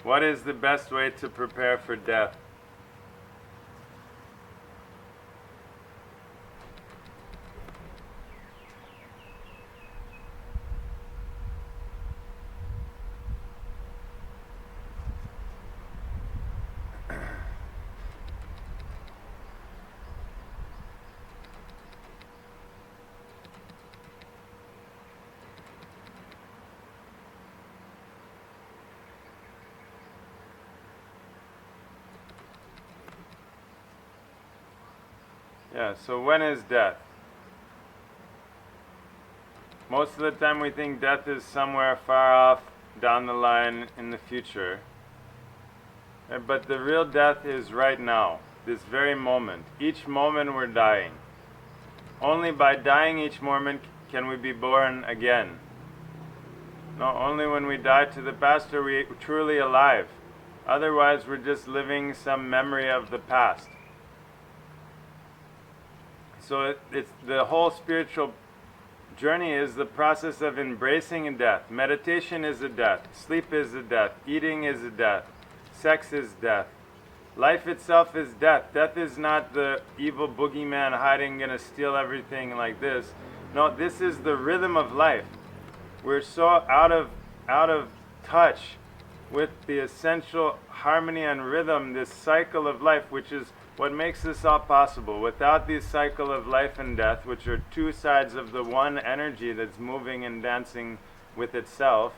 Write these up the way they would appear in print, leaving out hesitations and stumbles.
What is the best way to prepare for death? Yeah, so when is death? Most of the time we think death is somewhere far off down the line in the future. But the real death is right now, this very moment. Each moment we're dying. Only by dying each moment can we be born again. No, only when we die to the past are we truly alive. Otherwise we're just living some memory of the past. So it's the whole spiritual journey is the process of embracing a death. Meditation is a death. Sleep is a death. Eating is a death. Sex is death. Life itself is death. Death is not the evil boogeyman hiding, gonna steal everything like this. No, this is the rhythm of life. We're so out of touch with the essential harmony and rhythm, this cycle of life, which is what makes this all possible. Without this cycle of life and death, which are two sides of the one energy that's moving and dancing with itself,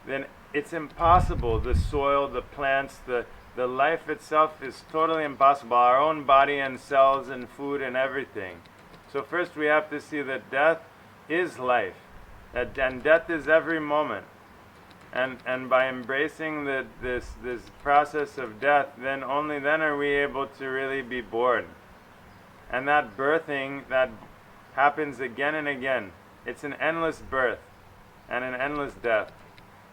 then it's impossible. The soil, the plants, the life itself is totally impossible. Our own body and cells and food and everything. So first we have to see that death is life. And death is every moment. And by embracing this process of death, then only then are we able to really be born. And that birthing, that happens again and again. It's an endless birth and an endless death.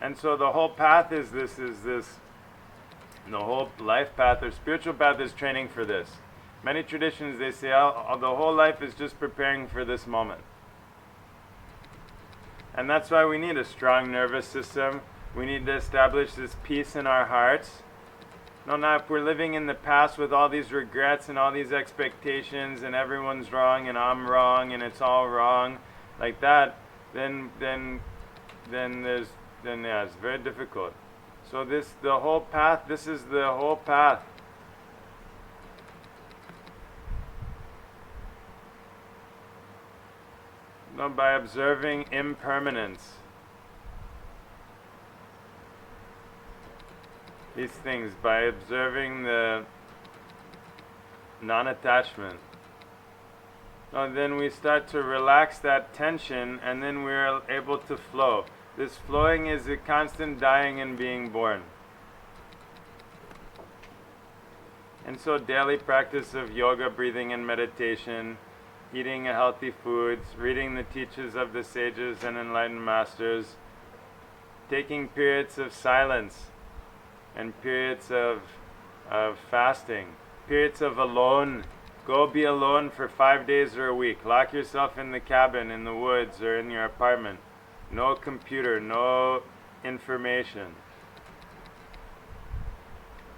And so the whole path is this, the whole life path or spiritual path is training for this. Many traditions, they say, the whole life is just preparing for this moment. And that's why we need a strong nervous system. We need to establish this peace in our hearts. No, now if we're living in the past with all these regrets and all these expectations and everyone's wrong and I'm wrong and it's all wrong, like that, then it's very difficult. So this is the whole path. No, by observing impermanence. These things, by observing the non-attachment. No, then we start to relax that tension and then we're able to flow. This flowing is a constant dying and being born. And so daily practice of yoga, breathing and meditation, eating healthy foods, reading the teachings of the sages and enlightened masters, taking periods of silence and periods of fasting, periods of alone. Go be alone for 5 days or a week. Lock yourself in the cabin, in the woods, or in your apartment. No computer, no information.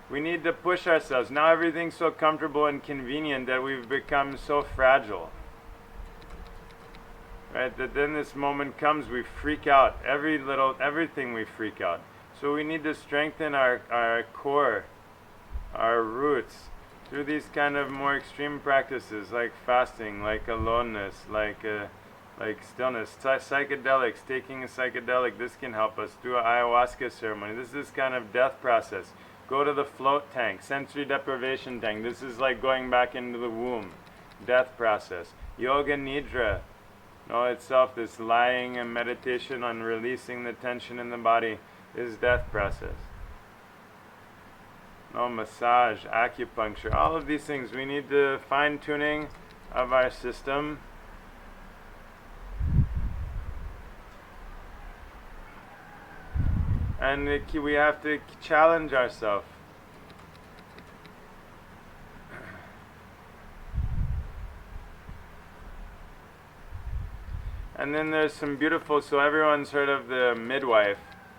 We need to push ourselves. Now everything's so comfortable and convenient that we've become so fragile. Right? That then this moment comes, we freak out. Everything we freak out. So we need to strengthen our core, our roots, through these kind of more extreme practices like fasting, like aloneness, like stillness, psychedelics, taking a psychedelic. This can help us do an ayahuasca ceremony. This is kind of death process. Go to the float tank, sensory deprivation tank. This is like going back into the womb, death process. Yoga nidra, itself, this lying and meditation on releasing the tension in the body is death process. Massage, acupuncture, all of these things. We need the fine-tuning of our system. And we have to challenge ourselves. And then there's some beautiful, so everyone's heard of the midwife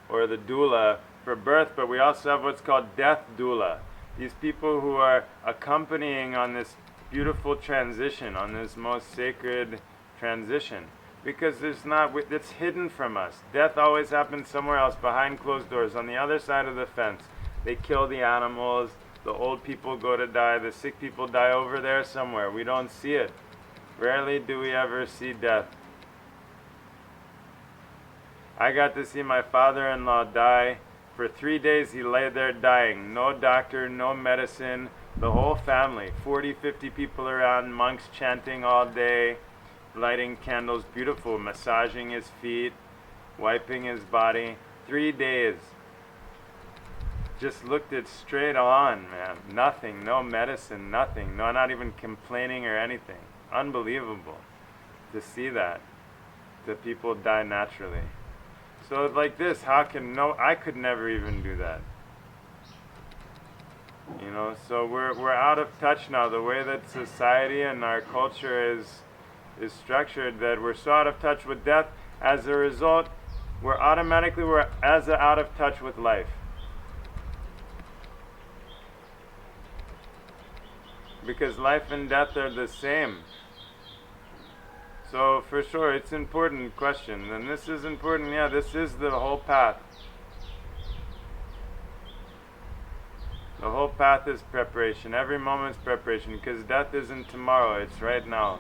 or the doula for birth, but we also have what's called death doula. These people who are accompanying on this beautiful transition, on this most sacred transition. Because it's hidden from us. Death always happens somewhere else, behind closed doors, on the other side of the fence. They kill the animals, the old people go to die, the sick people die over there somewhere. We don't see it. Rarely do we ever see death. I got to see my father-in-law die. For 3 days he lay there dying. No doctor, no medicine. The whole family, 40, 50 people around, monks chanting all day, lighting candles, beautiful, massaging his feet, wiping his body. 3 days. Just looked it straight on, man. Nothing, no medicine, nothing. No, not even complaining or anything. Unbelievable to see that. That people die naturally. So like this, I could never even do that. You know, so we're out of touch now. The way that society and our culture is structured, that we're so out of touch with death. As a result, we're out of touch with life. Because life and death are the same. So for sure, it's an important question. And this is important, yeah, this is the whole path. The whole path is preparation. Every moment's preparation, because death isn't tomorrow, it's right now.